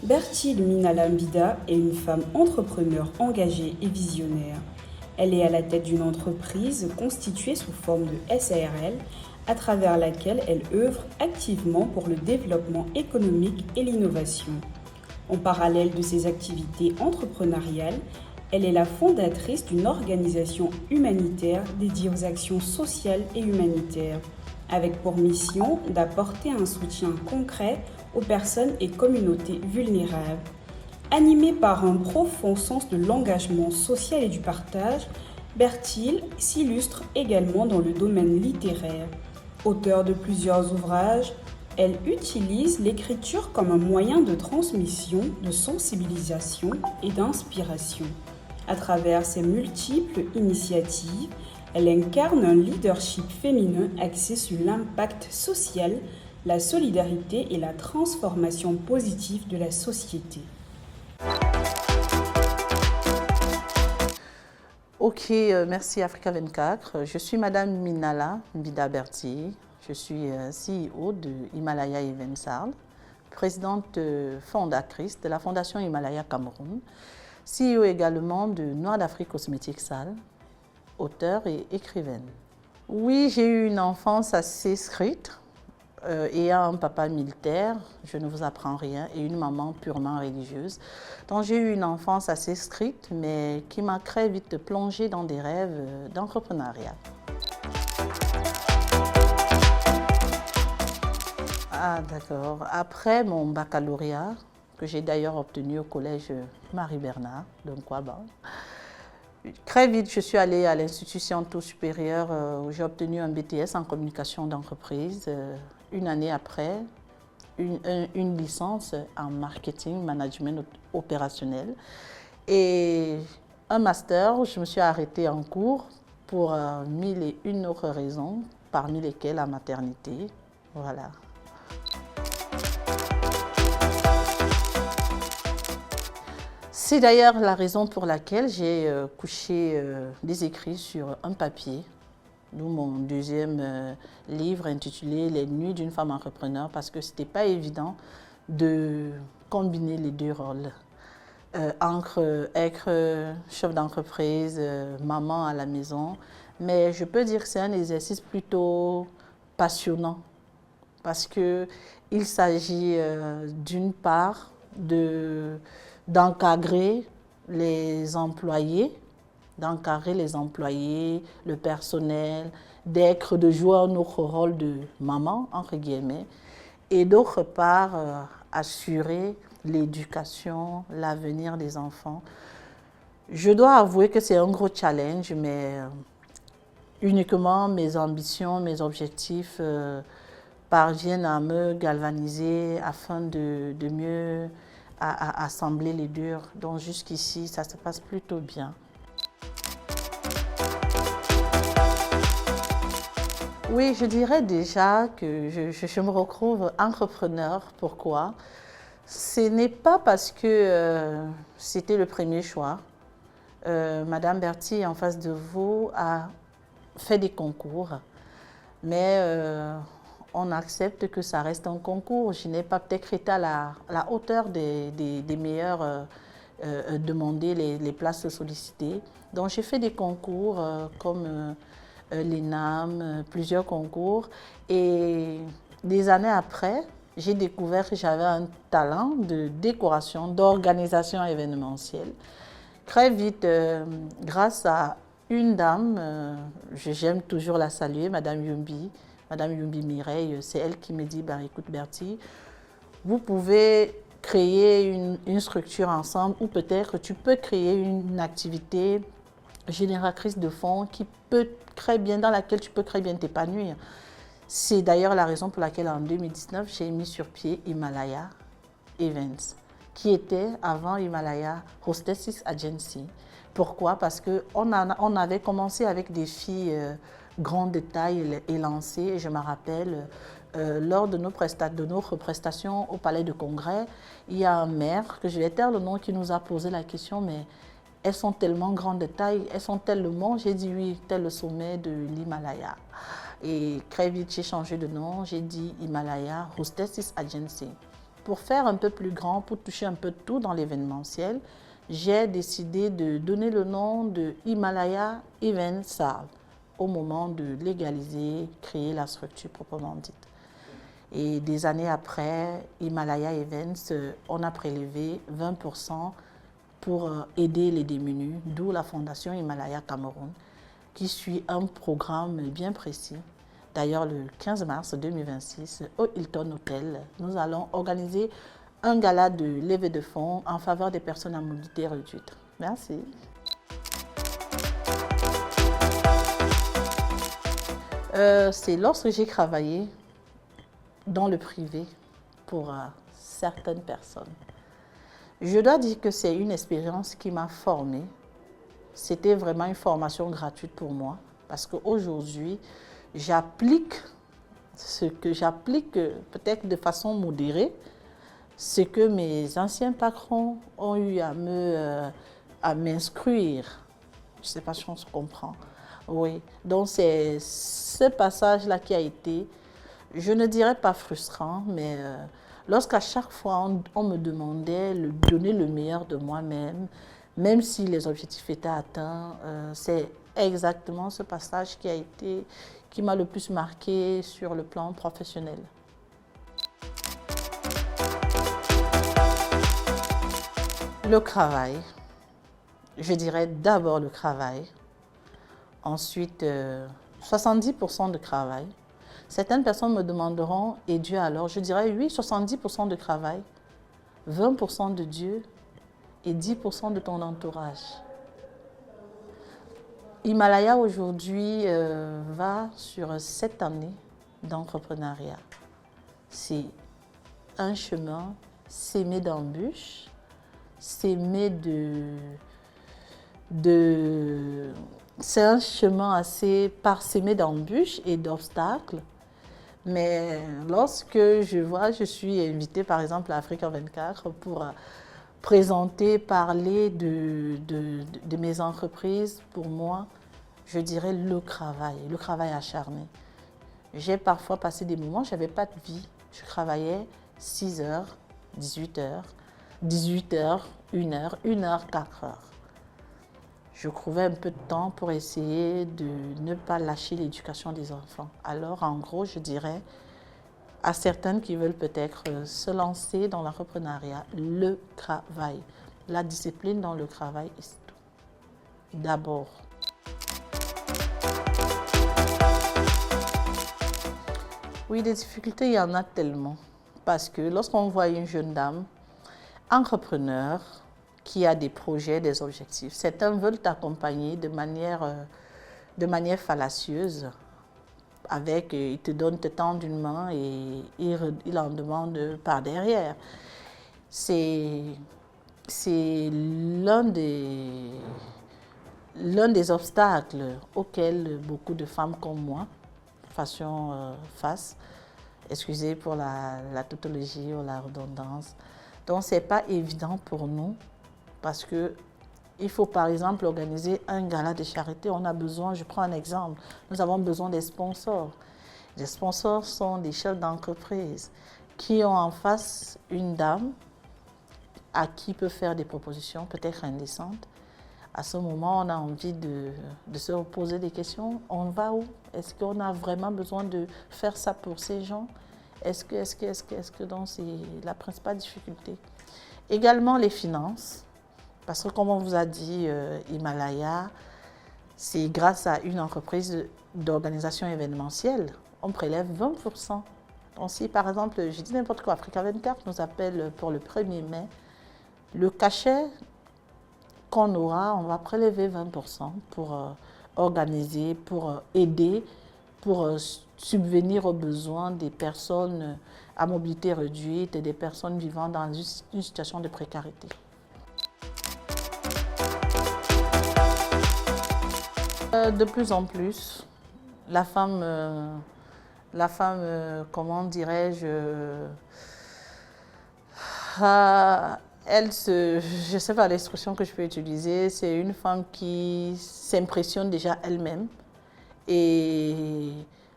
Bertil Minalambida est une femme entrepreneur engagée et visionnaire. Elle est à la tête d'une entreprise constituée sous forme de SARL, à travers laquelle elle œuvre activement pour le développement économique et l'innovation. En parallèle de ses activités entrepreneuriales, elle est la fondatrice d'une organisation humanitaire dédiée aux actions sociales et humanitaires, avec pour mission d'apporter un soutien concret aux personnes et communautés vulnérables. Animée par un profond sens de l'engagement social et du partage, Bertil s'illustre également dans le domaine littéraire. Auteure de plusieurs ouvrages, elle utilise l'écriture comme un moyen de transmission, de sensibilisation et d'inspiration. À travers ses multiples initiatives, elle incarne un leadership féminin axé sur l'impact social, la solidarité et la transformation positive de la société. Ok, merci Africa 24. Je suis Madame Minala Mbida Berti. Je suis CEO de Himalaya Events, présidente fondatrice de la Fondation Himalaya Cameroun, CEO également de Noir d'Afrique Cosmétiques Sale, auteure et écrivaine. Oui, j'ai eu une enfance assez scrite. Ayant un papa militaire, je ne vous apprends rien, et une maman purement religieuse. Donc j'ai eu une enfance assez stricte, mais qui m'a très vite plongée dans des rêves d'entrepreneuriat. Ah d'accord. Après mon baccalauréat, que j'ai d'ailleurs obtenu au collège Marie-Bernard de Nkwaba, très vite, je suis allée à l'institution tout supérieure où j'ai obtenu un BTS en communication d'entreprise. Une année après, une licence en marketing, management opérationnel et un master. Je me suis arrêtée en cours pour mille et une autres raisons, parmi lesquelles la maternité. Voilà. C'est d'ailleurs la raison pour laquelle j'ai couché des écrits sur un papier, d'où mon deuxième livre intitulé « Les nuits d'une femme entrepreneur » parce que ce n'était pas évident de combiner les deux rôles. Entre être chef d'entreprise, maman à la maison, mais je peux dire que c'est un exercice plutôt passionnant parce qu'il s'agit d'une part d'encadrer les employés, le personnel, de jouer notre rôle de maman, entre guillemets, et d'autre part, assurer l'éducation, l'avenir des enfants. Je dois avouer que c'est un gros challenge, mais uniquement mes ambitions, mes objectifs parviennent à me galvaniser afin de mieux assembler les deux. Donc jusqu'ici, ça se passe plutôt bien. Oui, je dirais déjà que je me retrouve entrepreneur. Pourquoi? Ce n'est pas parce que c'était le premier choix. Madame Berti, en face de vous, a fait des concours, mais on accepte que ça reste un concours. Je n'ai pas peut-être été à la hauteur des meilleurs demandés, les places sollicitées. Donc j'ai fait des concours comme l'ENAM, plusieurs concours. Et des années après, j'ai découvert que j'avais un talent de décoration, d'organisation événementielle. Très vite, grâce à une dame, j'aime toujours la saluer, Madame Yumbi Mireille, c'est elle qui me dit, bah, écoute Berti, vous pouvez créer une structure ensemble ou peut-être tu peux créer une activité génératrice de fonds dans laquelle tu peux très bien t'épanouir. C'est d'ailleurs la raison pour laquelle en 2019, j'ai mis sur pied Himalaya Events, qui était avant Himalaya Hostesses Agency. Pourquoi? Parce qu'on avait commencé avec des filles grande de taille élancées. Et je me rappelle, lors de notre prestation au Palais de Congrès, il y a un maire, que je vais taire le nom, qui nous a posé la question, mais elles sont tellement grandes de taille, elles sont tel le mont? J'ai dit oui, tel le sommet de l'Himalaya. Et très vite, j'ai changé de nom, j'ai dit Himalaya Hostesses Agency. pour faire un peu plus grand, pour toucher un peu de tout dans l'événementiel, j'ai décidé de donner le nom de Himalaya Event Salle au moment de légaliser, créer la structure proprement dite. Et des années après, Himalaya Events, on a prélevé 20% pour aider les démunis, d'où la Fondation Himalaya Cameroun, qui suit un programme bien précis. D'ailleurs, le 15 mars 2026, au Hilton Hotel, nous allons organiser un gala de levée de fonds en faveur des personnes à mobilité réduite. Merci. C'est lorsque j'ai travaillé dans le privé pour certaines personnes. Je dois dire que c'est une expérience qui m'a formée. C'était vraiment une formation gratuite pour moi parce qu'aujourd'hui, j'applique peut-être de façon modérée, ce que mes anciens patrons ont eu à m'instruire. Je ne sais pas si on se comprend. Oui, donc c'est ce passage-là qui a été, je ne dirais pas frustrant, mais lorsqu'à chaque fois on me demandait de donner le meilleur de moi-même, même si les objectifs étaient atteints, c'est exactement ce passage qui m'a le plus marqué sur le plan professionnel. Le travail, je dirais d'abord le travail, ensuite 70% de travail. Certaines personnes me demanderont, et Dieu alors? Je dirais oui, 70% de travail, 20% de Dieu et 10% de ton entourage. Himalaya aujourd'hui va sur 7 années d'entrepreneuriat. C'est un chemin semé d'embûches, semé c'est un chemin assez parsemé d'embûches et d'obstacles. Mais lorsque je suis invitée par exemple à Africa 24 pour présenter, parler de mes entreprises, pour moi, je dirais le travail acharné. J'ai parfois passé des moments, je n'avais pas de vie. Je travaillais 6 heures, 18 heures, 18 heures, 1 heure, 1 heure, 4 heures. Je trouvais un peu de temps pour essayer de ne pas lâcher l'éducation des enfants. Alors, en gros, je dirais à certaines qui veulent peut-être se lancer dans l'entrepreneuriat, le travail, la discipline dans le travail, c'est tout. D'abord. Oui, des difficultés, il y en a tellement. Parce que lorsqu'on voit une jeune dame, entrepreneur, qui a des projets, des objectifs, certains veulent t'accompagner de manière fallacieuse. Ils te donnent, te tendent une main et ils en demandent par derrière. C'est l'un des obstacles auxquels beaucoup de femmes comme moi fassions face. Excusez pour la tautologie ou la redondance. Donc, ce n'est pas évident pour nous parce qu'il faut par exemple organiser un gala de charité. On a besoin, je prends un exemple, nous avons besoin des sponsors. Les sponsors sont des chefs d'entreprise qui ont en face une dame à qui peut faire des propositions peut-être indécentes. À ce moment, on a envie de se poser des questions. On va où? Est-ce qu'on a vraiment besoin de faire ça pour ces gens? Est-ce que donc c'est la principale difficulté? Également les finances, parce que comme on vous a dit, Himalaya, c'est grâce à une entreprise d'organisation événementielle, on prélève 20%. Donc si par exemple, je dis n'importe quoi, Africa 24 nous appelle pour le 1er mai, le cachet qu'on aura, on va prélever 20% pour organiser, pour aider, pour subvenir aux besoins des personnes à mobilité réduite et des personnes vivant dans une situation de précarité. De plus en plus, la femme, comment dirais-je, je ne sais pas l'expression que je peux utiliser, c'est une femme qui s'impressionne déjà elle-même. Et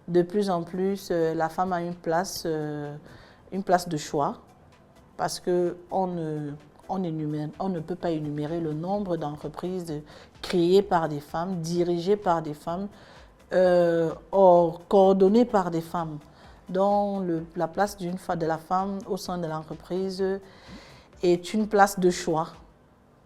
de plus en plus, la femme a une place de choix. parce qu'on ne peut pas énumérer le nombre d'entreprises créées par des femmes, dirigées par des femmes, coordonnées par des femmes, dont la place de la femme au sein de l'entreprise est une place de choix.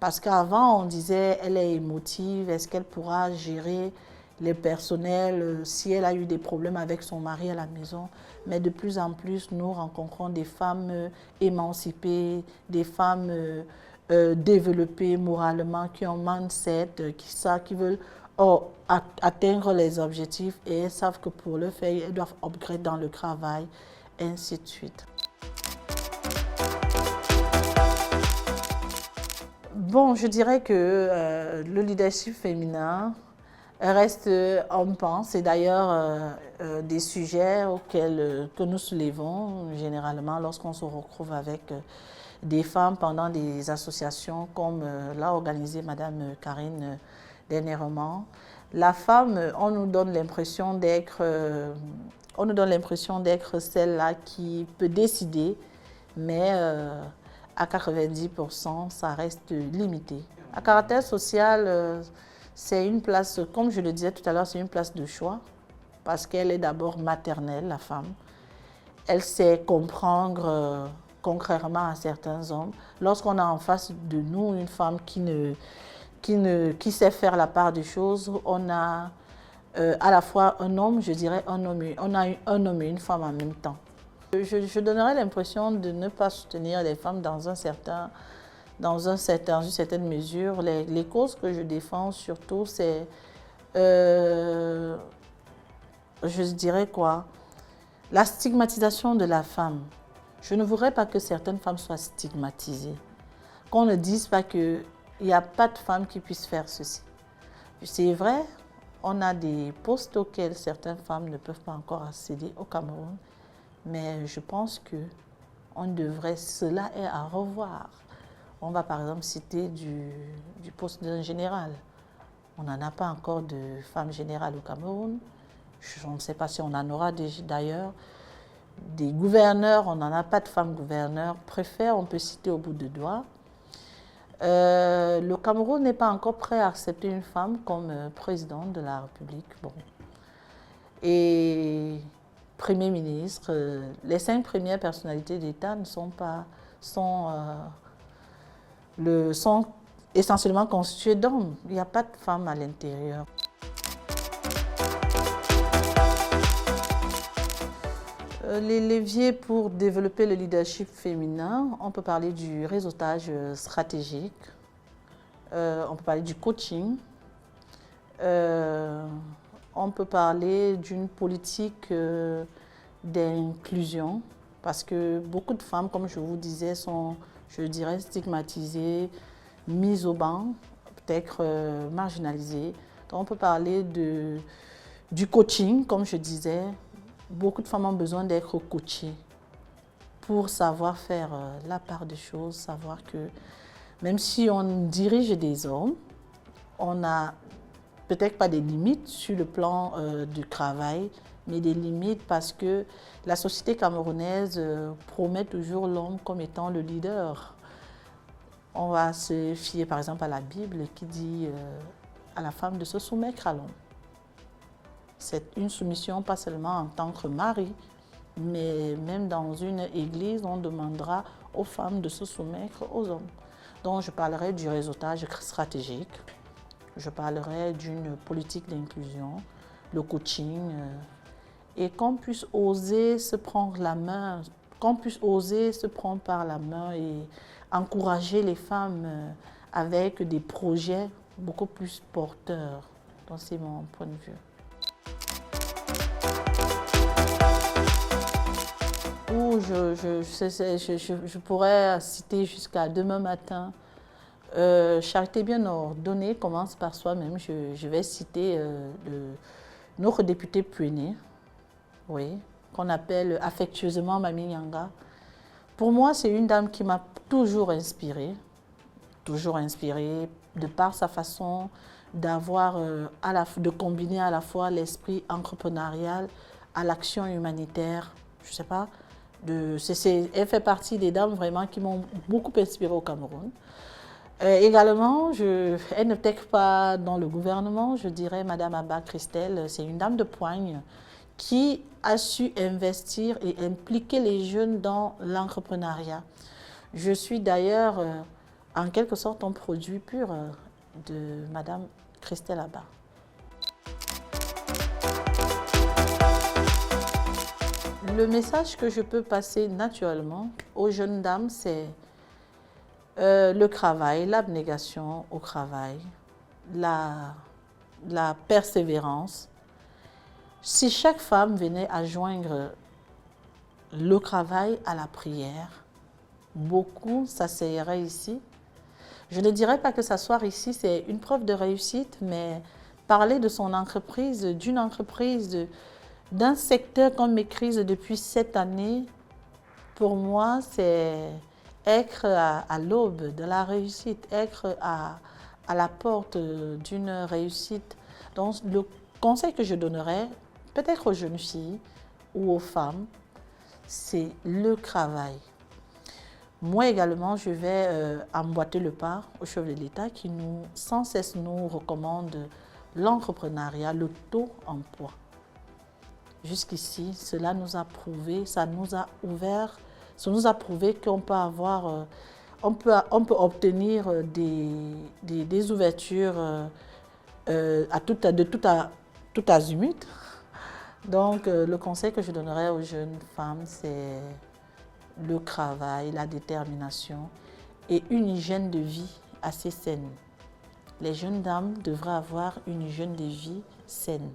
Parce qu'avant, on disait, elle est émotive, est-ce qu'elle pourra gérer les personnels si elle a eu des problèmes avec son mari à la maison. Mais de plus en plus, nous rencontrons des femmes émancipées, des femmes développées moralement, qui ont mindset, qui veulent atteindre les objectifs et elles savent que pour le faire, elles doivent upgrade dans le travail, et ainsi de suite. Bon, je dirais que le leadership féminin reste un pan. C'est d'ailleurs des sujets que nous soulevons généralement lorsqu'on se retrouve avec des femmes pendant des associations comme l'a organisé Madame Karine dernièrement. La femme, on nous donne l'impression d'être celle-là qui peut décider, mais à 90%, ça reste limité. À caractère social, c'est une place, comme je le disais tout à l'heure, c'est une place de choix, parce qu'elle est d'abord maternelle, la femme. Elle sait comprendre contrairement à certains hommes. Lorsqu'on a en face de nous une femme qui sait faire la part des choses, on a à la fois un homme, je dirais un homme et une femme en même temps. Je donnerais l'impression de ne pas soutenir les femmes dans une certaine mesure. Les causes que je défends surtout, c'est, je dirais quoi, la stigmatisation de la femme. Je ne voudrais pas que certaines femmes soient stigmatisées. Qu'on ne dise pas qu'il n'y a pas de femme qui puisse faire ceci. C'est vrai, on a des postes auxquels certaines femmes ne peuvent pas encore accéder au Cameroun. Mais je pense cela est à revoir. On va par exemple citer du poste d'un général. On n'en a pas encore de femme générale au Cameroun. Je ne sais pas si on en aura d'ailleurs. Des gouverneurs, on n'en a pas de femmes gouverneurs. Préfet, on peut citer au bout de doigts. Le Cameroun n'est pas encore prêt à accepter une femme comme présidente de la République. Bon. Et Premier ministre, les 5 premières personnalités d'État sont essentiellement constituées d'hommes. Il n'y a pas de femmes à l'intérieur. Les leviers pour développer le leadership féminin, on peut parler du réseautage stratégique, on peut parler du coaching, on peut parler d'une politique d'inclusion, parce que beaucoup de femmes, comme je vous disais, sont, je dirais, stigmatisées, mises au banc, peut-être marginalisées. Donc on peut parler du coaching, comme je disais. Beaucoup de femmes ont besoin d'être coachées pour savoir faire la part des choses, savoir que même si on dirige des hommes, on n'a peut-être pas des limites sur le plan du travail, mais des limites parce que la société camerounaise promet toujours l'homme comme étant le leader. On va se fier par exemple à la Bible qui dit à la femme de se soumettre à l'homme. C'est une soumission pas seulement en tant que mari, mais même dans une église, on demandera aux femmes de se soumettre aux hommes. Donc je parlerai du réseautage stratégique, je parlerai d'une politique d'inclusion, le coaching, et qu'on puisse oser se prendre la main, qu'on puisse oser se prendre par la main et encourager les femmes avec des projets beaucoup plus porteurs. Donc c'est mon point de vue. Je pourrais citer jusqu'à demain matin. Charité bien ordonnée commence par soi-même. Je vais citer notre député Puéné, oui, qu'on appelle affectueusement Mamie Nyanga. Pour moi, c'est une dame qui m'a toujours inspirée de par sa façon de combiner à la fois l'esprit entrepreneurial à l'action humanitaire. Je ne sais pas, Elle fait partie des dames vraiment qui m'ont beaucoup inspirée au Cameroun. Également, elle n'était pas dans le gouvernement, je dirais Madame Abba Christelle, c'est une dame de poigne qui a su investir et impliquer les jeunes dans l'entrepreneuriat. Je suis d'ailleurs en quelque sorte un produit pur de Madame Christelle Abba. Le message que je peux passer naturellement aux jeunes dames, c'est le travail, l'abnégation au travail, la persévérance. Si chaque femme venait à joindre le travail à la prière, beaucoup s'asseyeraient ici. Je ne dirais pas que s'asseoir ici, c'est une preuve de réussite, mais parler de son entreprise, d'une entreprise, d'un secteur qu'on maîtrise depuis 7 années, pour moi, c'est être à l'aube de la réussite, être à la porte d'une réussite. Donc, le conseil que je donnerais, peut-être aux jeunes filles ou aux femmes, c'est le travail. Moi également, je vais emboîter le pas au chef de l'État qui sans cesse nous recommande l'entrepreneuriat, le taux emploi. Jusqu'ici, cela nous a prouvé, ça nous a prouvé qu'on peut avoir, on peut obtenir des ouvertures de tout azimut. Donc, le conseil que je donnerais aux jeunes femmes, c'est le travail, la détermination et une hygiène de vie assez saine. Les jeunes dames devraient avoir une hygiène de vie saine.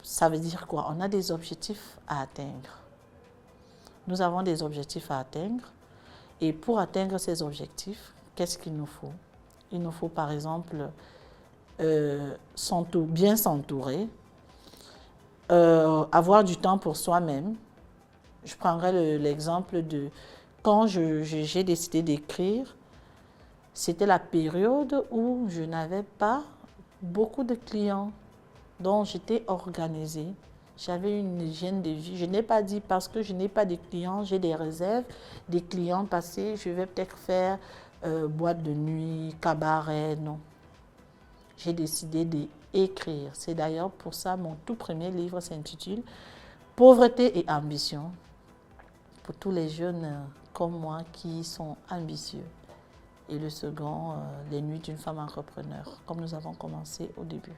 Ça veut dire quoi? On a des objectifs à atteindre. Nous avons des objectifs à atteindre. Et pour atteindre ces objectifs, qu'est-ce qu'il nous faut? Il nous faut par exemple bien s'entourer, avoir du temps pour soi-même. Je prendrai l'exemple de quand j'ai décidé d'écrire, c'était la période où je n'avais pas beaucoup de clients. Donc, j'étais organisée. J'avais une hygiène de vie. Je n'ai pas dit parce que je n'ai pas de clients, j'ai des réserves, des clients passés, je vais peut-être faire boîte de nuit, cabaret, non. J'ai décidé d'écrire. C'est d'ailleurs pour ça mon tout premier livre s'intitule « Pauvreté et ambition » pour tous les jeunes comme moi qui sont ambitieux. Et le second, « Les nuits d'une femme entrepreneur », comme nous avons commencé au début.